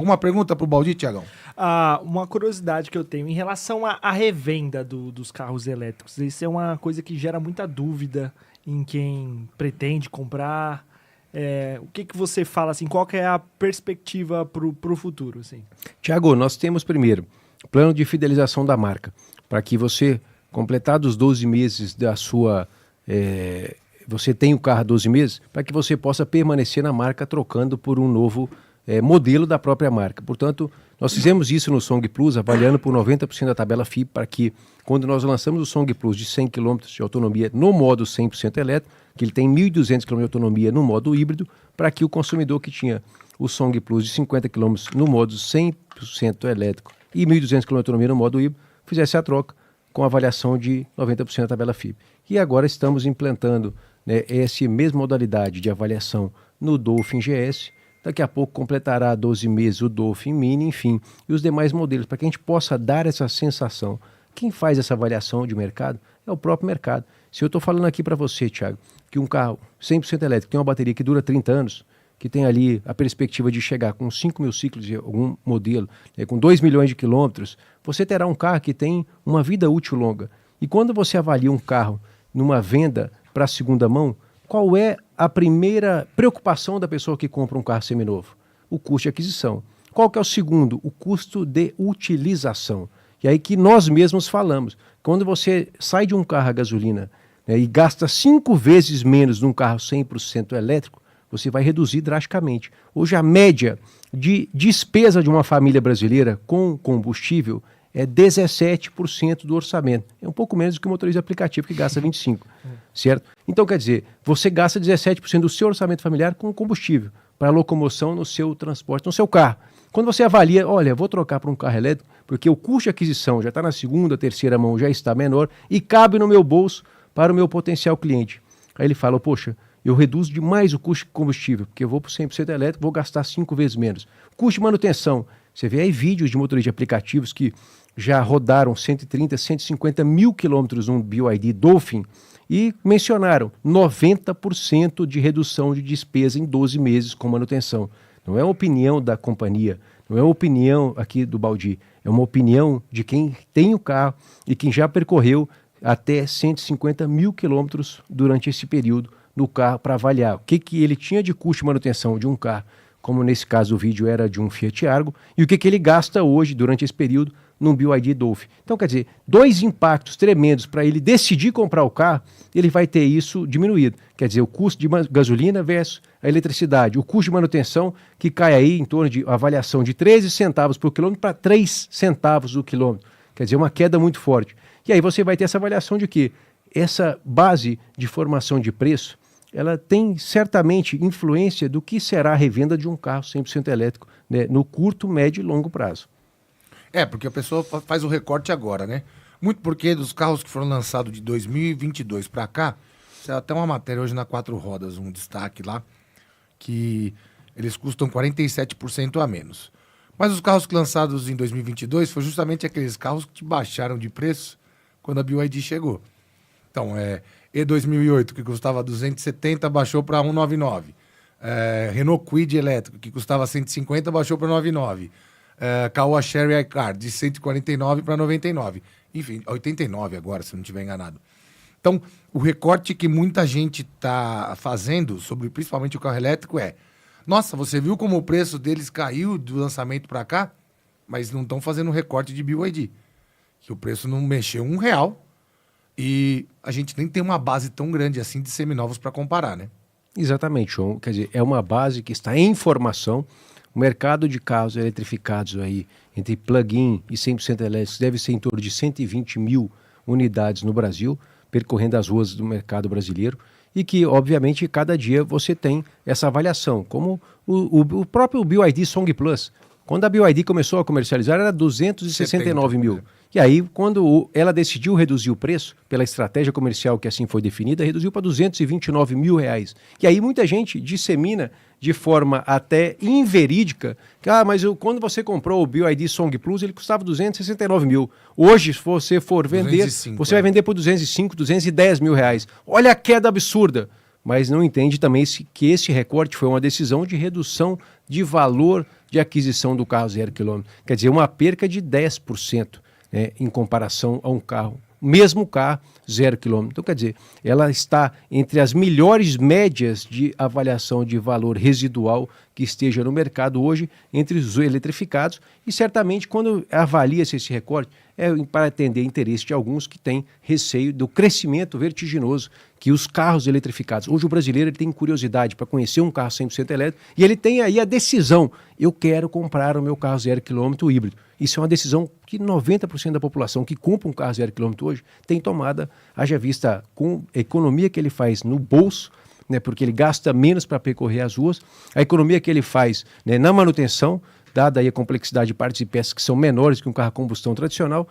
Alguma pergunta para o Baldi, Tiagão? Uma curiosidade que eu tenho em relação à revenda dos carros elétricos. Isso é uma coisa que gera muita dúvida em quem pretende comprar. O que você fala, assim, qual que é a perspectiva para o futuro? Assim? Tiago, nós temos primeiro plano de fidelização da marca, para que você, completados 12 meses da sua... você tem o carro há 12 meses, para que você possa permanecer na marca trocando por um novo modelo da própria marca. Portanto, nós fizemos isso no Song Plus, avaliando por 90% da tabela FIP, para que, quando nós lançamos o Song Plus de 100 km de autonomia no modo 100% elétrico, que ele tem 1.200 km de autonomia no modo híbrido, para que o consumidor que tinha o Song Plus de 50 km no modo 100% elétrico e 1.200 km de autonomia no modo híbrido, fizesse a troca com avaliação de 90% da tabela FIP. E agora estamos implantando, né, essa mesma modalidade de avaliação no Dolphin GS. Daqui a pouco completará 12 meses o Dolphin Mini, enfim, e os demais modelos, para que a gente possa dar essa sensação. Quem faz essa avaliação de mercado é o próprio mercado. Se eu estou falando aqui para você, Thiago, que um carro 100% elétrico tem uma bateria que dura 30 anos, que tem ali a perspectiva de chegar com 5 mil ciclos de algum modelo, né, com 2 milhões de quilômetros, você terá um carro que tem uma vida útil longa. E quando você avalia um carro numa venda para a segunda mão, qual é a primeira preocupação da pessoa que compra um carro seminovo? O custo de aquisição. Qual que é o segundo? O custo de utilização. E aí que nós mesmos falamos. Quando você sai de um carro a gasolina, né, e gasta 5 vezes menos num carro 100% elétrico, você vai reduzir drasticamente. Hoje a média de despesa de uma família brasileira com combustível é 17% do orçamento. É um pouco menos do que o motorista aplicativo, que gasta 25%, certo? Então, quer dizer, você gasta 17% do seu orçamento familiar com combustível, para locomoção no seu transporte, no seu carro. Quando você avalia, olha, vou trocar para um carro elétrico, porque o custo de aquisição já está na segunda, terceira mão, já está menor, e cabe no meu bolso para o meu potencial cliente. Aí ele fala, poxa, eu reduzo demais o custo de combustível, porque eu vou para o 100% elétrico, vou gastar 5 vezes menos. Custo de manutenção. Você vê aí vídeos de motoristas de aplicativos que já rodaram 130, 150 mil quilômetros num BYD Dolphin e mencionaram 90% de redução de despesa em 12 meses com manutenção. Não é uma opinião da companhia, não é uma opinião aqui do Baldi, é uma opinião de quem tem o carro e quem já percorreu até 150 mil quilômetros durante esse período no carro para avaliar o que ele tinha de custo de manutenção de um carro, como nesse caso o vídeo era de um Fiat Argo, e o que ele gasta hoje durante esse período num BYD Dolphin. Então, quer dizer, 2 impactos tremendos para ele decidir comprar o carro, ele vai ter isso diminuído. Quer dizer, o custo de gasolina versus a eletricidade, o custo de manutenção que cai aí em torno de avaliação de 13 centavos por quilômetro para 3 centavos o quilômetro. Quer dizer, uma queda muito forte. E aí você vai ter essa avaliação de que essa base de formação de preço, ela tem certamente influência do que será a revenda de um carro 100% elétrico, né, no curto, médio e longo prazo. Porque a pessoa faz o recorte agora, né? Muito porque dos carros que foram lançados de 2022 para cá, tem até uma matéria hoje na 4 Rodas, um destaque lá, que eles custam 47% a menos. Mas os carros lançados em 2022 foram justamente aqueles carros que baixaram de preço quando a BYD chegou. Então, E2008, que custava 270, baixou para 199. Renault Kwid elétrico, que custava 150, baixou para 99. Caoa Chery iCar, de 149 para 99. Enfim, 89 agora, se não estiver enganado. Então, o recorte que muita gente está fazendo sobre principalmente o carro elétrico nossa, você viu como o preço deles caiu do lançamento para cá? Mas não estão fazendo recorte de BYD. Que o preço não mexeu R$1 e a gente nem tem uma base tão grande assim de seminovos para comparar, né? Exatamente, João. Quer dizer, é uma base que está em formação. O mercado de carros eletrificados aí, entre plug-in e 100% elétricos, deve ser em torno de 120 mil unidades no Brasil, percorrendo as ruas do mercado brasileiro, e que, obviamente, cada dia você tem essa avaliação, como o próprio BYD Song Plus. Quando a BYD começou a comercializar, era 269 mil. E aí, quando ela decidiu reduzir o preço, pela estratégia comercial que assim foi definida, reduziu para R$229 mil. E aí muita gente dissemina de forma até inverídica que, mas quando você comprou o BYD Song Plus, ele custava 269 mil. Hoje, se você for vender, 205, você vai vender por 205, 210 mil reais. Olha a queda absurda. mas não entende também que esse recorte foi uma decisão de redução de valor de aquisição do carro 0 km. Quer dizer, uma perca de 10%, né, em comparação a um carro, mesmo carro 0 km. Então, quer dizer, ela está entre as melhores médias de avaliação de valor residual que esteja no mercado hoje entre os eletrificados, e certamente quando avalia-se esse recorte é para atender interesse de alguns que têm receio do crescimento vertiginoso que os carros eletrificados. Hoje o brasileiro ele tem curiosidade para conhecer um carro 100% elétrico e ele tem aí a decisão: eu quero comprar o meu carro 0 km híbrido. Isso é uma decisão que 90% da população que compra um carro 0 km hoje tem tomada, haja vista com a economia que ele faz no bolso, né, porque ele gasta menos para percorrer as ruas, a economia que ele faz, né, na manutenção, dada aí a complexidade de partes e peças que são menores que um carro a combustão tradicional,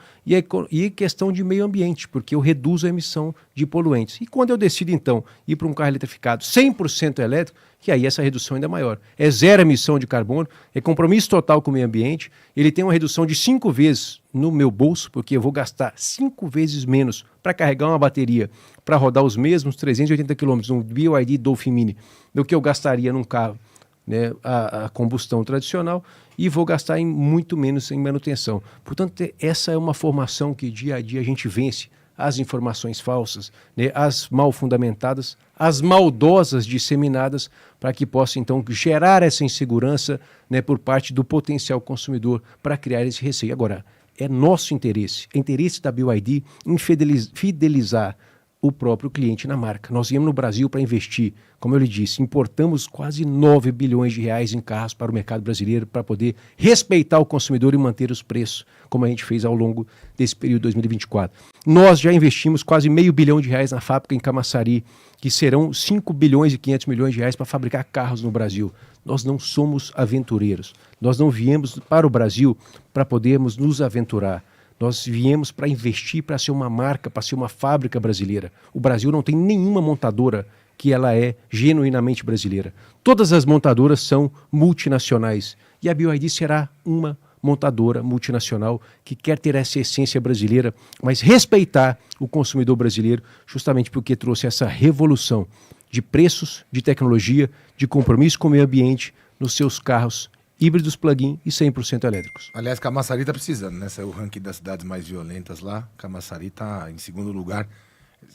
e questão de meio ambiente, porque eu reduzo a emissão de poluentes. E quando eu decido, então, ir para um carro eletrificado 100% elétrico, que aí essa redução ainda é maior. É zero emissão de carbono, é compromisso total com o meio ambiente, ele tem uma redução de 5 vezes no meu bolso, porque eu vou gastar 5 vezes menos para carregar uma bateria, para rodar os mesmos 380 km no BYD Dolphin Mini, do que eu gastaria num carro, né, a combustão tradicional, e vou gastar muito menos em manutenção. Portanto, essa é uma formação que dia a dia a gente vence as informações falsas, né, as mal fundamentadas, as maldosas disseminadas, para que possa então gerar essa insegurança, né, por parte do potencial consumidor para criar esse receio. Agora, é nosso interesse, é interesse da BYD em fidelizar o próprio cliente na marca. Nós viemos no Brasil para investir, como eu lhe disse, importamos quase 9 bilhões de reais em carros para o mercado brasileiro para poder respeitar o consumidor e manter os preços, como a gente fez ao longo desse período de 2024. Nós já investimos quase meio bilhão de reais na fábrica em Camaçari, que serão 5 bilhões e 500 milhões de reais para fabricar carros no Brasil. Nós não somos aventureiros, nós não viemos para o Brasil para podermos nos aventurar. Nós viemos para investir, para ser uma marca, para ser uma fábrica brasileira. O Brasil não tem nenhuma montadora que ela é genuinamente brasileira. Todas as montadoras são multinacionais. E a BYD será uma montadora multinacional que quer ter essa essência brasileira, mas respeitar o consumidor brasileiro, justamente porque trouxe essa revolução de preços, de tecnologia, de compromisso com o meio ambiente nos seus carros híbridos plug-in e 100% elétricos. Aliás, Camaçari está precisando, né? Saiu o ranking das cidades mais violentas lá. Camaçari está em segundo lugar.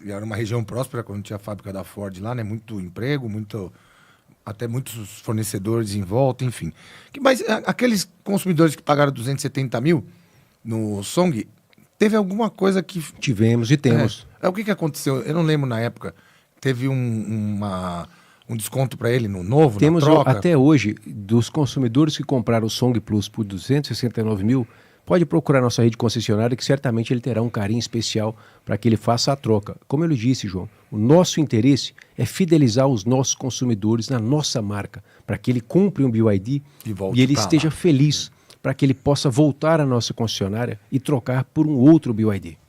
Era uma região próspera quando tinha a fábrica da Ford lá, né? Muito emprego, até muitos fornecedores em volta, enfim. Mas aqueles consumidores que pagaram 270 mil no Song, teve alguma coisa que... Tivemos e temos. O que aconteceu? Eu não lembro na época. Teve um desconto para ele no novo, temos na troca? Até hoje, dos consumidores que compraram o Song Plus por 269 mil, pode procurar nossa rede concessionária que certamente ele terá um carinho especial para que ele faça a troca. Como eu lhe disse, João, o nosso interesse é fidelizar os nossos consumidores na nossa marca, para que ele compre um BYD e ele esteja feliz, para que ele possa voltar à nossa concessionária e trocar por um outro BYD.